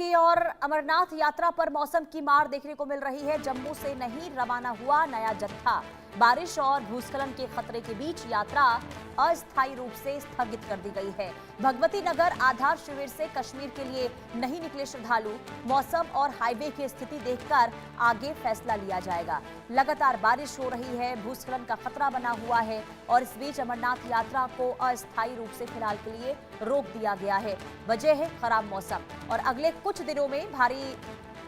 और अमरनाथ यात्रा पर मौसम की मार देखने को मिल रही है। जम्मू से नहीं रवाना हुआ नया जत्था। बारिश और भूस्खलन के खतरे के बीच यात्रा अस्थायी रूप से स्थगित कर दी गई है। भगवती नगर आधार शिविर से कश्मीर के लिए नहीं निकले श्रद्धालु। मौसम और हाईवे की स्थिति देखकर आगे फैसला लिया जाएगा। लगातार बारिश हो रही है, भूस्खलन का खतरा बना हुआ है और इस बीच अमरनाथ यात्रा को अस्थायी रूप से फिलहाल के लिए रोक दिया गया है। वजह है खराब मौसम और अगले कुछ दिनों में भारी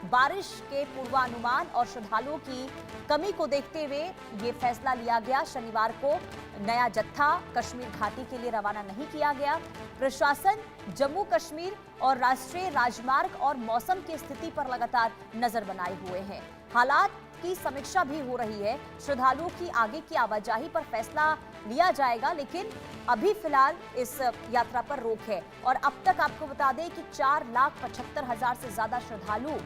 बारिश के पूर्वानुमान और श्रद्धालुओं की कमी को देखते हुए ये फैसला लिया गया। शनिवार को नया जत्था कश्मीर घाटी के लिए रवाना नहीं किया गया। प्रशासन जम्मू कश्मीर और राष्ट्रीय राजमार्ग और मौसम की स्थिति पर लगातार नजर बनाए हुए हैं। हालात की समीक्षा भी हो रही है। श्रद्धालुओं की आगे की आवाजाही पर फैसला लिया जाएगा, लेकिन अभी फिलहाल इस यात्रा पर रोक है। और अब तक आपको बता दें कि 4,75,000 से ज्यादा श्रद्धालु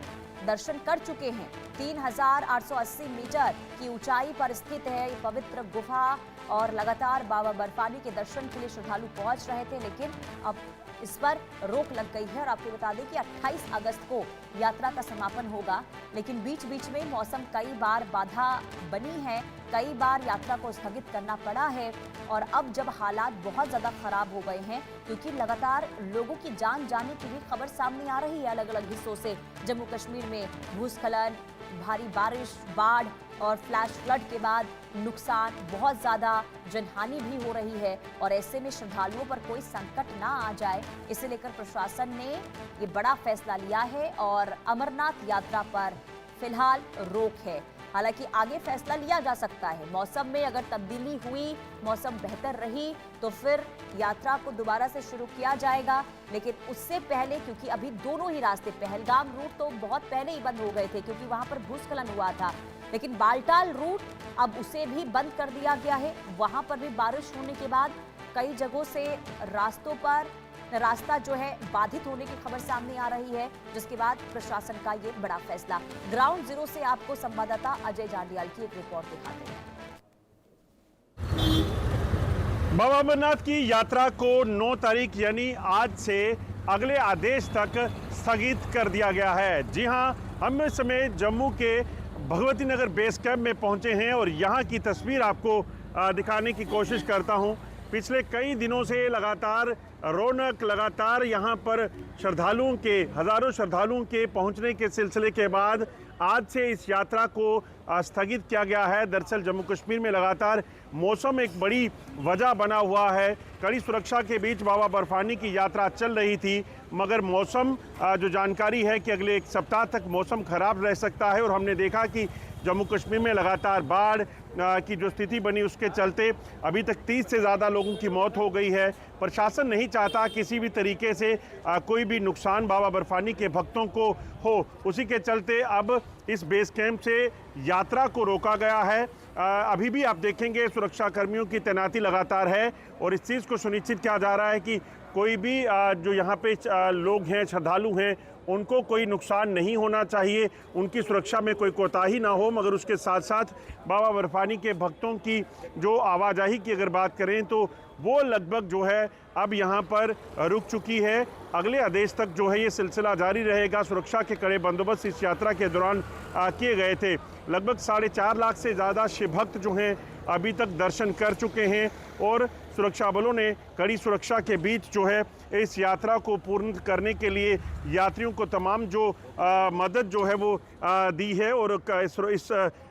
दर्शन कर चुके हैं। 3,880 मीटर की ऊंचाई पर स्थित है ये पवित्र गुफा और लगातार बाबा बर्फानी के दर्शन के लिए श्रद्धालु पहुंच रहे थे, लेकिन अब इस पर रोक लग गई है। और आपको बता दें कि 28 अगस्त को यात्रा का समापन होगा, लेकिन बीच बीच में मौसम कई बार बाधा बनी है, कई बार यात्रा को स्थगित करना पड़ा है। और अब जब हालात बहुत ज़्यादा खराब हो गए हैं, क्योंकि लगातार लोगों की जान जाने की भी खबर सामने आ रही है अलग अलग हिस्सों से। जम्मू कश्मीर में भूस्खलन, भारी बारिश, बाढ़ और फ्लैश फ्लड के बाद नुकसान, बहुत ज़्यादा जनहानि भी हो रही है। और ऐसे में श्रद्धालुओं पर कोई संकट ना आ जाए, इसे लेकर प्रशासन ने ये बड़ा फैसला लिया है और अमरनाथ यात्रा पर फिलहाल रोक है। हालांकि आगे फैसला लिया जा सकता है। मौसम में अगर तब्दीली हुई, मौसम बेहतर रही, तो फिर यात्रा को दोबारा से शुरू किया जाएगा। लेकिन उससे पहले, क्योंकि अभी दोनों ही रास्ते, पहलगाम रूट तो बहुत पहले ही बंद हो गए थे क्योंकि वहां पर भूस्खलन हुआ था, लेकिन बालटाल रूट अब उसे भी बंद कर दिया गया है। वहां पर भी बारिश होने के बाद कई जगहों से रास्ता जो है बाधित होने की खबर सामने आ रही है, जिसके बाद प्रशासन का ये बड़ा फैसला। ग्राउंड जीरो से आपको संवाददाता अजय जांडियाल की एक रिपोर्ट दिखाते हैं। बाबा अमरनाथ की यात्रा को 9 तारीख यानी आज से अगले आदेश तक स्थगित कर दिया गया है। जी हां, हम इस समय जम्मू के भगवती नगर बेस कैंप में पहुंचे हैं और यहां की तस्वीर आपको दिखाने की कोशिश करता हूं। पिछले कई दिनों से लगातार रौनक, लगातार यहां पर हज़ारों श्रद्धालुओं के पहुंचने के सिलसिले के बाद आज से इस यात्रा को स्थगित किया गया है। दरअसल जम्मू कश्मीर में लगातार मौसम एक बड़ी वजह बना हुआ है। कड़ी सुरक्षा के बीच बाबा बर्फानी की यात्रा चल रही थी, मगर मौसम जो जानकारी है कि अगले 1 सप्ताह तक मौसम खराब रह सकता है। और हमने देखा कि जम्मू कश्मीर में लगातार बाढ़ की जो स्थिति बनी, उसके चलते अभी तक 30 से ज़्यादा लोगों की मौत हो गई है। प्रशासन नहीं चाहता किसी भी तरीके से कोई भी नुकसान बाबा बर्फानी के भक्तों को हो। उसी के चलते अब इस बेस कैंप से यात्रा को रोका गया है। अभी भी आप देखेंगे सुरक्षा कर्मियों की तैनाती लगातार है और इस चीज़ को सुनिश्चित किया जा रहा है कि कोई भी जो यहाँ पे लोग हैं, श्रद्धालु हैं, उनको कोई नुकसान नहीं होना चाहिए, उनकी सुरक्षा में कोई कोताही ना हो। मगर उसके साथ साथ बाबा बर्फानी के भक्तों की जो आवाजाही की अगर बात करें तो वो लगभग जो है अब यहाँ पर रुक चुकी है। अगले आदेश तक जो है ये सिलसिला जारी रहेगा। सुरक्षा के कड़े बंदोबस्त इस यात्रा के दौरान किए गए थे। लगभग 4.5 लाख से ज़्यादा शिव भक्त जो हैं अभी तक दर्शन कर चुके हैं और सुरक्षा बलों ने कड़ी सुरक्षा के बीच जो है इस यात्रा को पूर्ण करने के लिए यात्रियों को तमाम जो मदद जो है वो दी है। और इस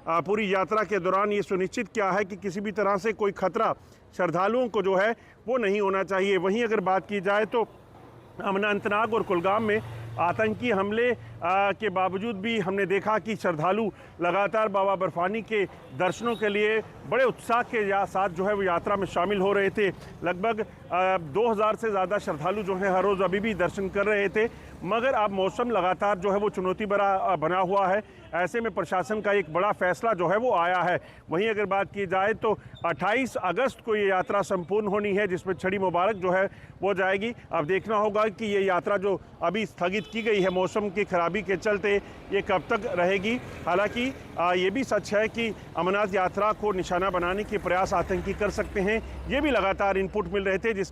पूरी यात्रा के दौरान ये सुनिश्चित किया है कि किसी भी तरह से कोई खतरा श्रद्धालुओं को जो है वो नहीं होना चाहिए। वहीं अगर बात की जाए तो अनंतनाग और कुलगाम में आतंकी हमले के बावजूद भी हमने देखा कि श्रद्धालु लगातार बाबा बर्फानी के दर्शनों के लिए बड़े उत्साह के साथ जो है वो यात्रा में शामिल हो रहे थे। लगभग 2000 से ज़्यादा श्रद्धालु जो हैं हर रोज़ अभी भी दर्शन कर रहे थे, मगर अब मौसम लगातार जो है वो चुनौती भरा बना हुआ है। ऐसे में प्रशासन का एक बड़ा फैसला जो है वो आया है। वहीं अगर बात की जाए तो 28 अगस्त को ये यात्रा संपूर्ण होनी है, जिसमें छड़ी मुबारक जो है वो जाएगी। अब देखना होगा कि ये यात्रा जो अभी स्थगित की गई है मौसम की खराबी के चलते, ये कब तक रहेगी। हालांकि ये भी सच है कि अमरनाथ यात्रा को निशाना बनाने के प्रयास आतंकी कर सकते हैं। ये भी लगातार इनपुट मिल रहे थे, जिस